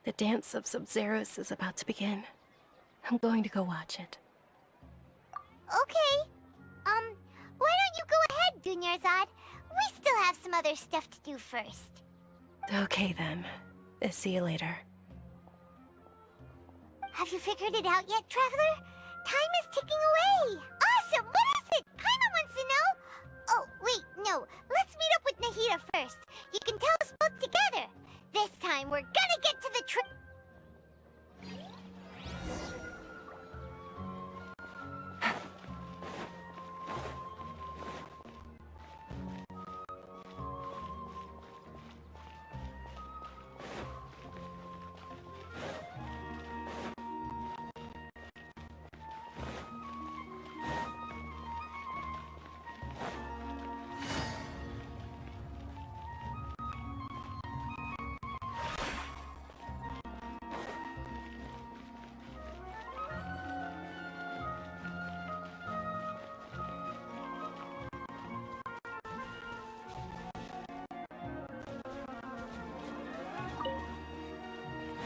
The dance of Sub-Zeros is about to begin. I'm going to go watch it. Okay. Why don't you go ahead, Dunyarzad? We still have some other stuff to do first. Okay then. See you later. Have you figured it out yet, Traveler? Time is ticking away! Awesome! What is it? Paimon wants to know! Oh, wait, no. Let's meet up with Nahida first. You can tell us both together. This time, we're gonna get to the truth.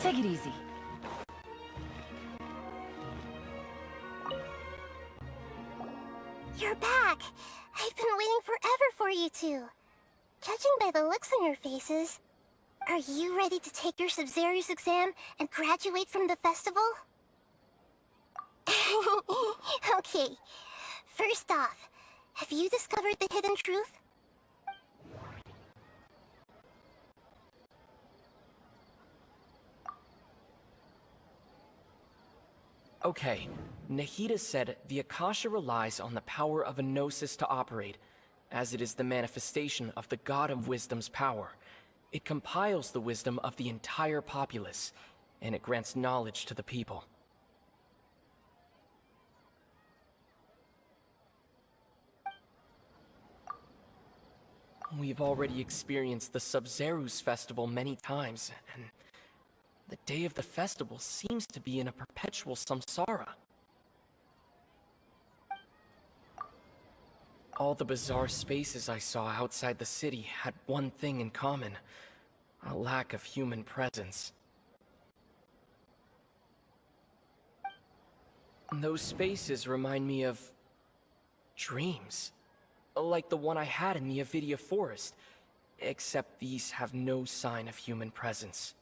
Take it easy. You're back! I've been waiting forever for you two. Judging by the looks on your faces, are you ready to take your Sub-Zero's exam and graduate from the festival? Okay. First off, have you discovered the hidden truth? Okay, Nahida said the Akasha relies on the power of a Gnosis to operate, as it is the manifestation of the God of Wisdom's power. It compiles the wisdom of the entire populace, and it grants knowledge to the people. We've already experienced the Sub-Zero's festival many times, and the day of the festival seems to be in a perpetual samsara. All the bizarre spaces I saw outside the city had one thing in common: a lack of human presence. Those spaces remind me of dreams, like the one I had in the Avidia Forest, except these have no sign of human presence.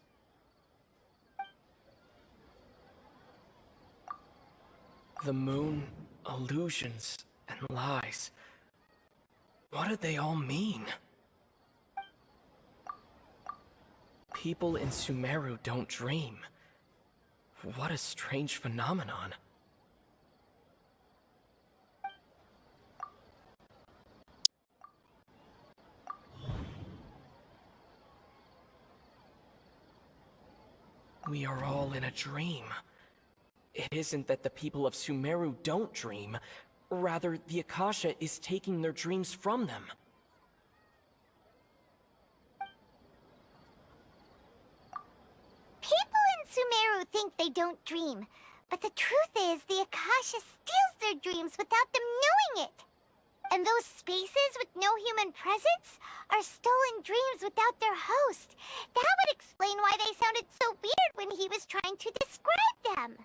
The moon, illusions, and lies. What do they all mean? People in Sumeru don't dream. What a strange phenomenon. We are all in a dream. It isn't that the people of Sumeru don't dream. Rather, the Akasha is taking their dreams from them. People in Sumeru think they don't dream, but the truth is the Akasha steals their dreams without them knowing it. And those spaces with no human presence are stolen dreams without their host. That would explain why they sounded so weird when he was trying to describe them.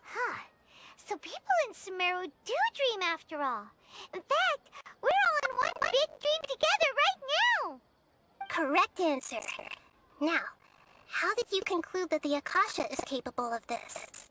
Huh. So people in Sumeru do dream after all. In fact, we're all in one big dream together right now. Correct answer. Now, how did you conclude that the Akasha is capable of this?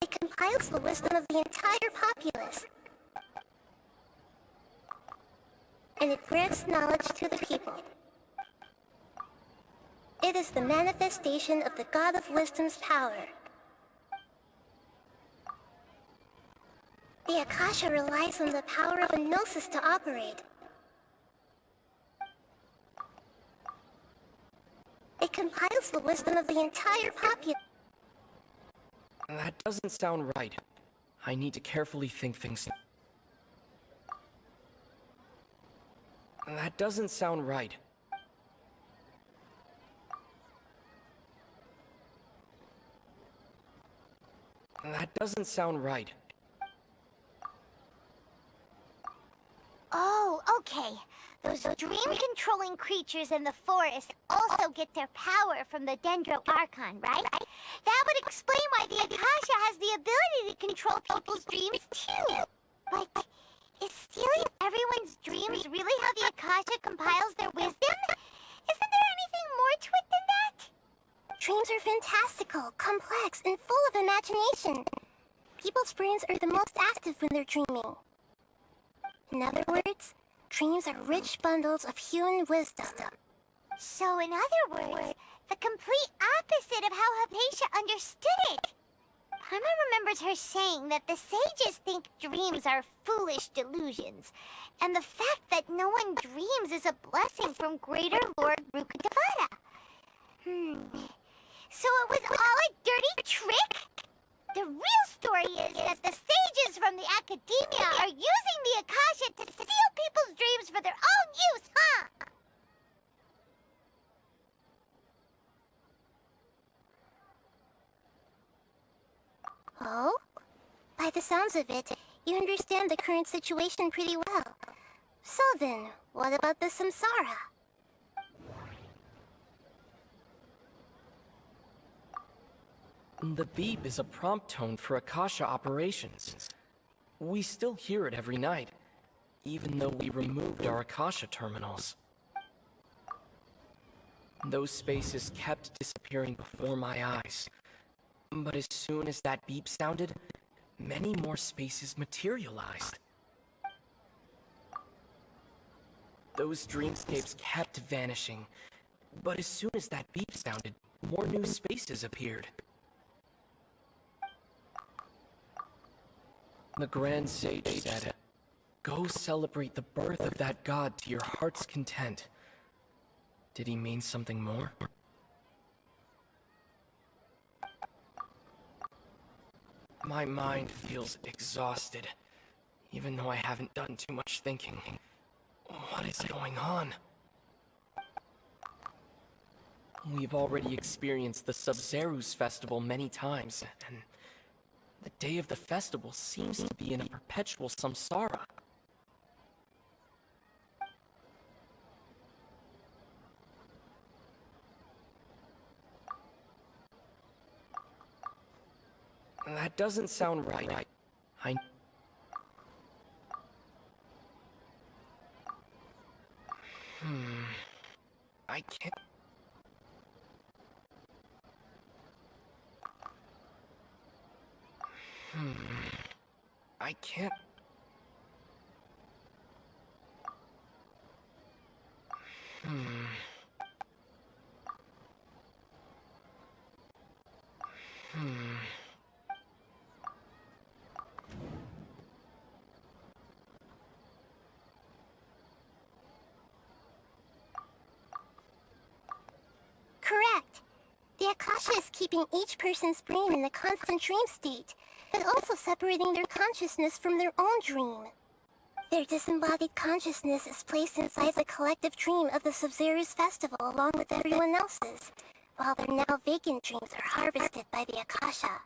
It compiles the wisdom of the entire populace. And it grants knowledge to the people. It is the manifestation of the God of Wisdom's power. The Akasha relies on the power of a Gnosis to operate. It compiles the wisdom of the entire populace. That doesn't sound right. I need to carefully think things. That doesn't sound right. That doesn't sound right. Oh, okay. Those dream-controlling creatures in the forest also get their power from the Dendro Archon, right? That would explain why the Akasha has the ability to control people's dreams, too. But is stealing everyone's dreams really how the Akasha compiles their wisdom? Isn't there anything more to it than that? Dreams are fantastical, complex, and full of imagination. People's brains are the most active when they're dreaming. In other words, dreams are rich bundles of human wisdom. So, in other words, the complete opposite of how Hypatia understood it. Paimon remembers her saying that the sages think dreams are foolish delusions, and the fact that no one dreams is a blessing from Greater Lord Rukkhadevata. So it was all a dirty trick? The real story is that the sages from the academia are using the Akasha to steal people's dreams for their own use, huh? Oh? By the sounds of it, you understand the current situation pretty well. So then, what about the samsara? The beep is a prompt tone for Akasha operations. We still hear it every night, even though we removed our Akasha terminals. Those spaces kept disappearing before my eyes. But as soon as that beep sounded, many more spaces materialized. Those dreamscapes kept vanishing, but as soon as that beep sounded, more new spaces appeared. The Grand Sage said, "Go celebrate the birth of that god to your heart's content." Did he mean something more? My mind feels exhausted, even though I haven't done too much thinking. What is going on? We've already experienced the Sub-Zeru's festival many times, and the day of the festival seems to be in a perpetual samsara. That doesn't sound right. I can't... I can't... Correct. The Akasha is keeping each person's brain in a constant dream state, but also separating their consciousness from their own dream. Their disembodied consciousness is placed inside the collective dream of the Sub-Zeru's festival along with everyone else's, while their now vacant dreams are harvested by the Akasha.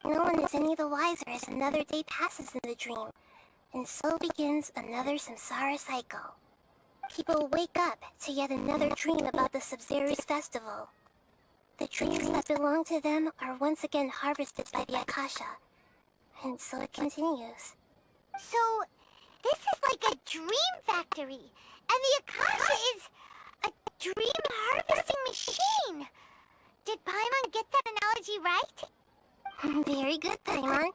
No one is any the wiser as another day passes in the dream, and so begins another samsara cycle. People wake up to yet another dream about the Sub-Zeru's festival. The dreams that belong to them are once again harvested by the Akasha, and so it continues. So, this is like a dream factory, and the Akasha is a dream harvesting machine. Did Paimon get that analogy right? Very good, Paimon.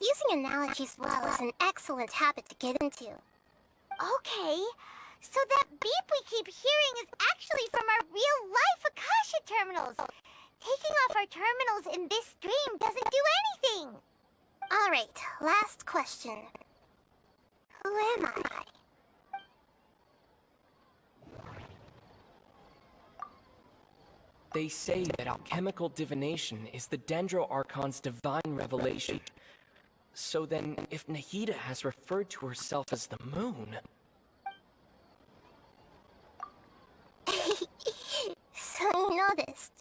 Using analogies well is an excellent habit to get into. Okay, so that beep we keep hearing is actually from our real-life Akasha terminals. Taking off our terminals in this dream doesn't do anything. Alright, last question. Who am I? They say that alchemical divination is the Dendro Archon's divine revelation. So then, if Nahida has referred to herself as the moon... So you noticed.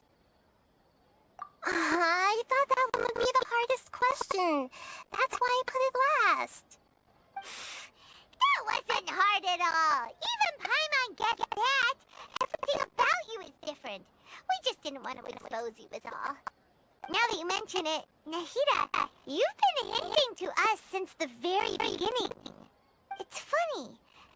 I thought that one would be the hardest question. That's why I put it last. That wasn't hard at all. Even Paimon gets that. Everything about you is different. We just didn't want to expose you is all. Now that you mention it, Nahida, you've been hinting to us since the very beginning. It's funny.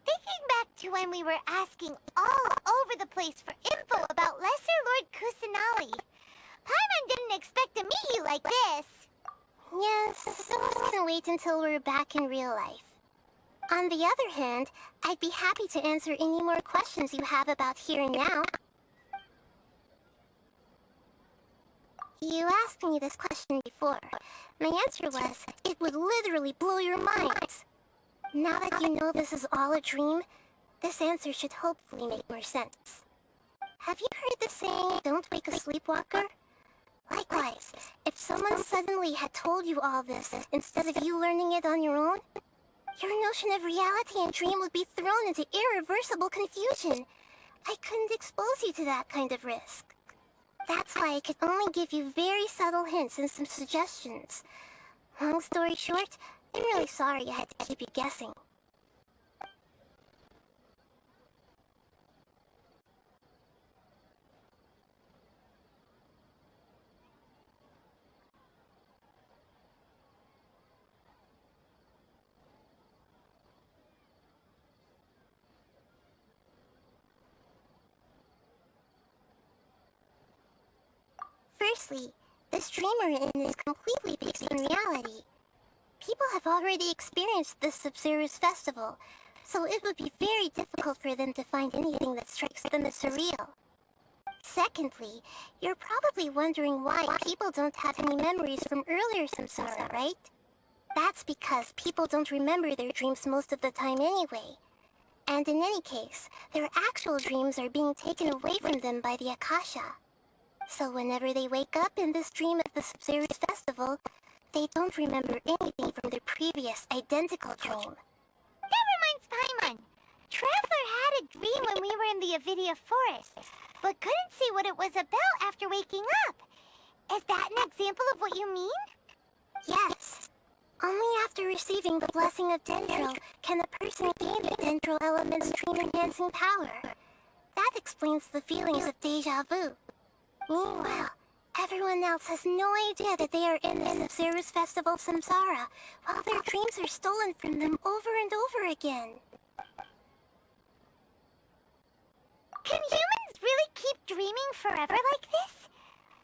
Thinking back to when we were asking all over the place for info about Lesser Lord Kusanali, Paimon didn't expect to meet you like this. Yes, so we can wait until we're back in real life. On the other hand, I'd be happy to answer any more questions you have about here and now. You asked me this question before. My answer was, it would literally blow your minds. Now that you know this is all a dream, this answer should hopefully make more sense. Have you heard the saying, don't wake a sleepwalker? Likewise, if someone suddenly had told you all this instead of you learning it on your own, your notion of reality and dream would be thrown into irreversible confusion. I couldn't expose you to that kind of risk. That's why I could only give you very subtle hints and some suggestions. Long story short, I'm really sorry I had to keep you guessing. Firstly, this dream we're in is completely based on reality. People have already experienced this Sumeru's festival, so it would be very difficult for them to find anything that strikes them as surreal. Secondly, you're probably wondering why people don't have any memories from earlier samsara, right? That's because people don't remember their dreams most of the time anyway. And in any case, their actual dreams are being taken away from them by the Akasha. So whenever they wake up in this dream of the Sumeru's festival, they don't remember anything from their previous identical dream. That reminds Paimon. Traveler had a dream when we were in the Avidia forest, but couldn't see what it was about after waking up. Is that an example of what you mean? Yes. Only after receiving the blessing of Dendro can a person gain the Dendro element's dream-enhancing power. That explains the feelings of deja vu. Meanwhile, everyone else has no idea that they are in the Sumeru's festival samsara, while their dreams are stolen from them over and over again. Can humans really keep dreaming forever like this?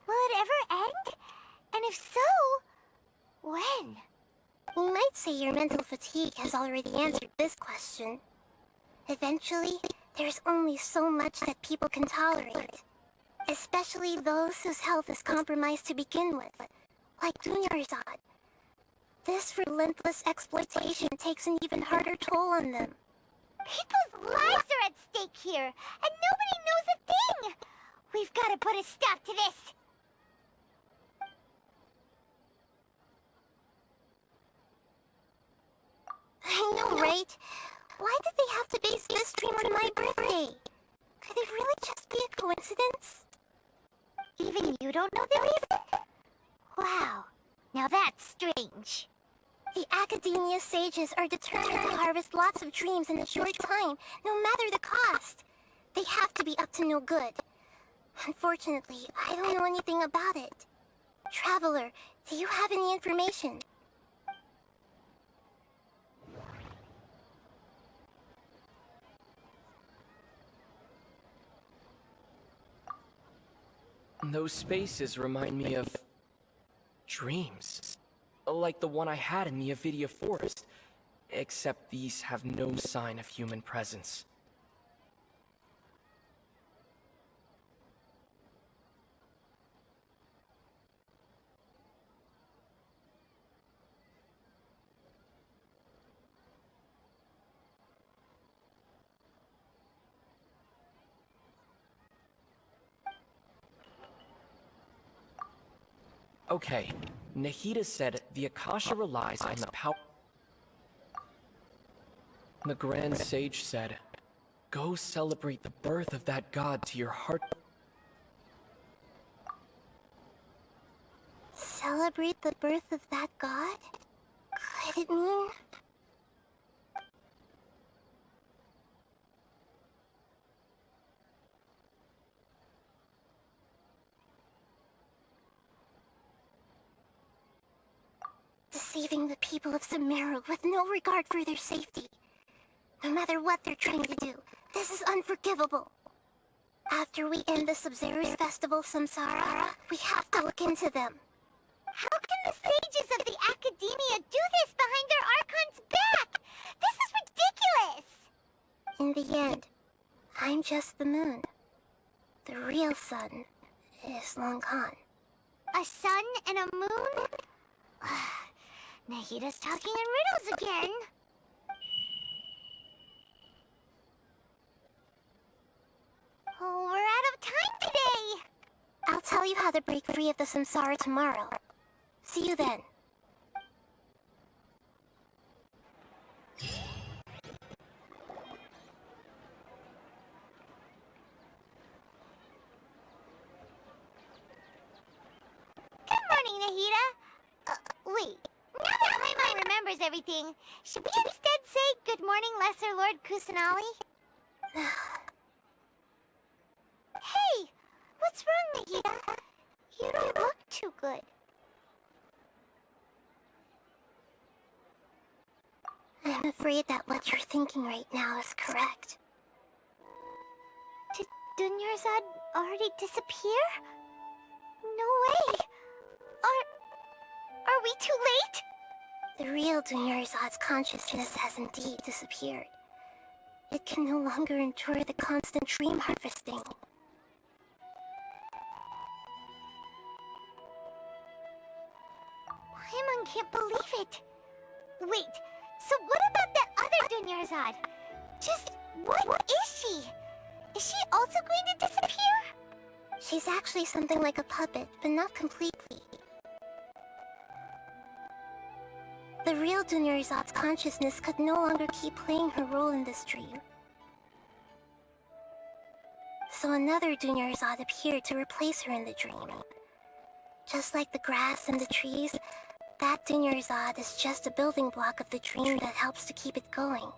Will it ever end? And if so, when? You might say your mental fatigue has already answered this question. Eventually, there's only so much that people can tolerate. Especially those whose health is compromised to begin with, like Dunyarzad. This relentless exploitation takes an even harder toll on them. People's lives are at stake here, and nobody knows a thing! We've got to put a stop to this! I know, right? Why did they have to base this dream on my birthday? Could it really just be a coincidence? Even you don't know the reason? Wow, now that's strange. The Academia sages are determined to harvest lots of dreams in a short time, no matter the cost. They have to be up to no good. Unfortunately, I don't know anything about it. Traveler, do you have any information? Those spaces remind me of dreams. Like the one I had in the Avidia forest. Except these have no sign of human presence. Okay, Nahida said the Akasha relies on the power. The Grand Sage said, go celebrate the birth of that god to your heart. celebrate the birth of that god? Could it mean... deceiving the people of Sumeru with no regard for their safety? No matter what they're trying to do, this is unforgivable. After we end the Sub-Zero's festival Samsara, we have to look into them. How can the sages of the Academia do this behind their Archon's back? This is ridiculous! In the end, I'm just the moon. The real sun is long gone. A sun and a moon? Nahida's talking in riddles again. Oh, we're out of time today! I'll tell you how to break free of the Samsara tomorrow. See you then. Good morning, Nahida. Wait. Now that Paimon remembers everything, should we instead say good morning, Lesser Lord Kusanali? Hey! What's wrong, Nahida? You don't look too good. I'm afraid that what you're thinking right now is correct. Did Dunyarzad already disappear? No way! Are we too late? The real Dunyarzad's consciousness has indeed disappeared. It can no longer endure the constant dream harvesting. Paimon can't believe it. Wait, so what about that other Dunyarzad? Just what is she? Is she also going to disappear? She's actually something like a puppet, but not completely. The real Dunyarzad's consciousness could no longer keep playing her role in this dream. So another Dunyarzad appeared to replace her in the dream. Just like the grass and the trees, that Dunyarzad is just a building block of the dream that helps to keep it going.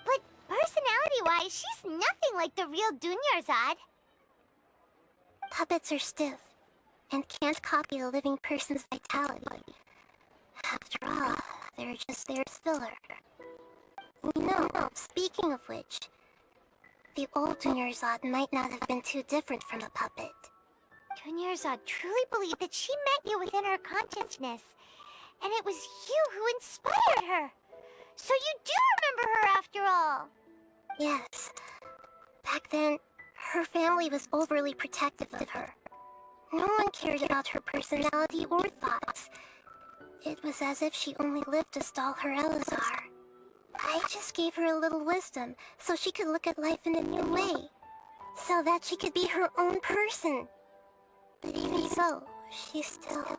But personality-wise, she's nothing like the real Dunyarzad. Puppets are stiff, and can't copy a living person's vitality. After all, they're just there as filler. You know, speaking of which, the old Dunyarzad might not have been too different from a puppet. Dunyarzad truly believed that she met you within her consciousness, and it was you who inspired her. So you do remember her after all. Yes. Back then, her family was overly protective of her. No one cared about her personality or thoughts. It was as if she only lived to stall her Elazar. I just gave her a little wisdom so she could look at life in a new way. So that she could be her own person. But even so, she still...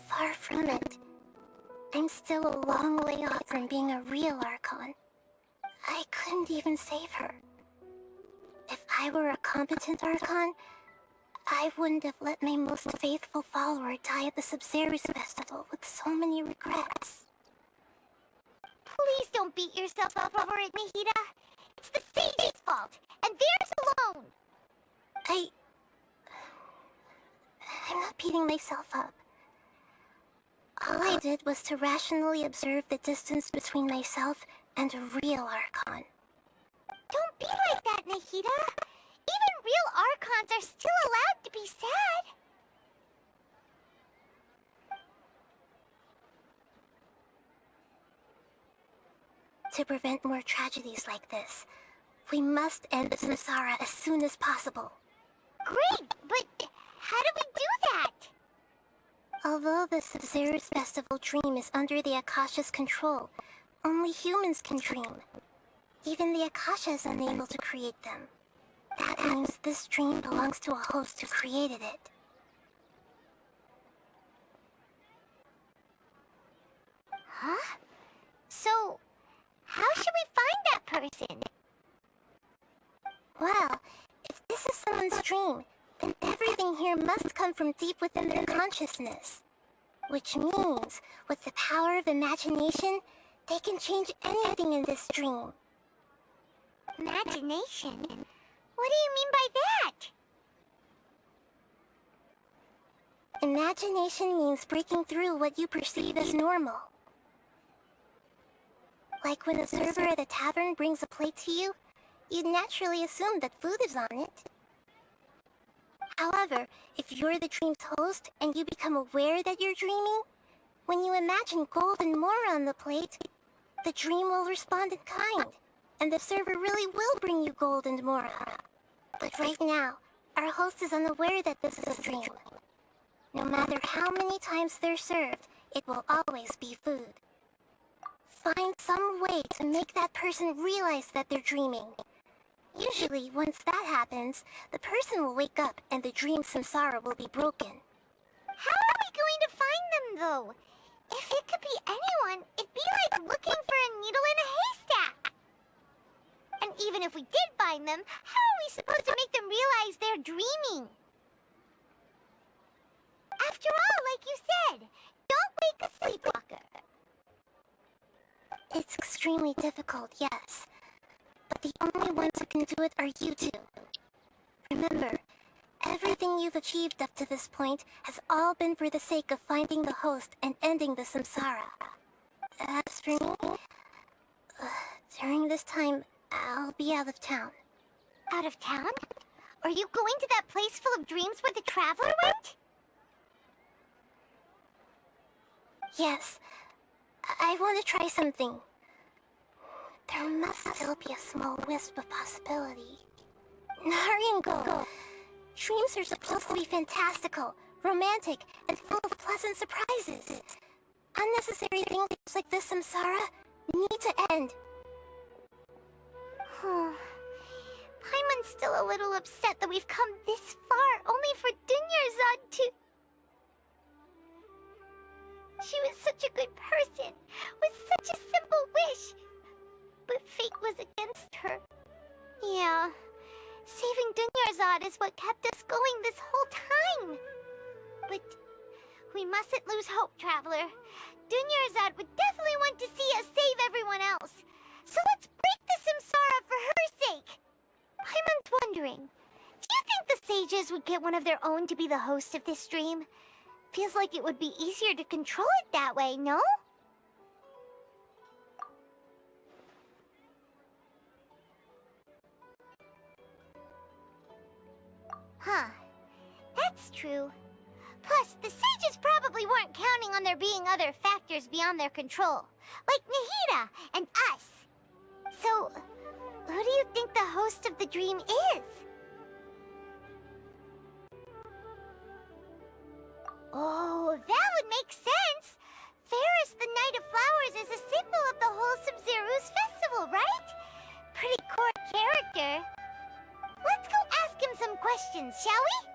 Far from it. I'm still a long way off from being a real Archon. I couldn't even save her. If I were a competent Archon, I wouldn't have let my most faithful follower die at the Sub-Zero's festival with so many regrets. Please don't beat yourself up over it, Nahida. It's the sage's fault, and theirs alone. I'm not beating myself up. All I did was to rationally observe the distance between myself and a real Archon. Don't be like that, Nahida. Even real Archons are still allowed to be sad. To prevent more tragedies like this, we must end the Samsara as soon as possible. Great, but how do we do that? Although the Sub-Zero's festival dream is under the Akasha's control, only humans can dream. Even the Akasha is unable to create them. That means this dream belongs to a host who created it. Huh? So, how should we find that person? Well, if this is someone's dream, then everything here must come from deep within their consciousness. Which means, with the power of imagination, they can change anything in this dream. Imagination? What do you mean by that? Imagination means breaking through what you perceive as normal. Like when a server at a tavern brings a plate to you, you'd naturally assume that food is on it. However, if you're the dream's host and you become aware that you're dreaming, when you imagine gold and more on the plate, the dream will respond in kind, and the server really will bring you gold and more. But right now, our host is unaware that this is a dream. No matter how many times they're served, it will always be food. Find some way to make that person realize that they're dreaming. Usually, once that happens, the person will wake up and the dream samsara will be broken. How are we going to find them, though? If it could be anyone, it'd be like looking for a needle in a haystack. And even if we did find them, how are we supposed to make them realize they're dreaming? After all, like you said, don't wake a sleepwalker. It's extremely difficult, yes. But the only ones who can do it are you two. Remember, everything you've achieved up to this point has all been for the sake of finding the host and ending the samsara. As for me, during this time, I'll be out of town. Out of town? Are you going to that place full of dreams where the traveler went? Yes, I want to try something. There must still be a small wisp of possibility. Hurry and go. Dreams are supposed to be fantastical, romantic, and full of pleasant surprises. Unnecessary things like this samsara need to end. Paimon's still a little upset that we've come this far only for Dunyarzad to... She was such a good person, with such a simple wish. But fate was against her. Yeah, saving Dunyarzad is what kept us going this whole time. But we mustn't lose hope, Traveler. Dunyarzad would definitely want to see us save everyone else. So let's break the samsara for her sake. Paimon's wondering, do you think the sages would get one of their own to be the host of this dream? Feels like it would be easier to control it that way, no? Huh. That's true. Plus, the sages probably weren't counting on there being other factors beyond their control, like Nahida and us. So, who do you think the host of the dream is? Oh, that would make sense! Ferris, the Knight of Flowers, is a symbol of the whole Sumeru's festival, right? Pretty core character. Let's go ask him some questions, shall we?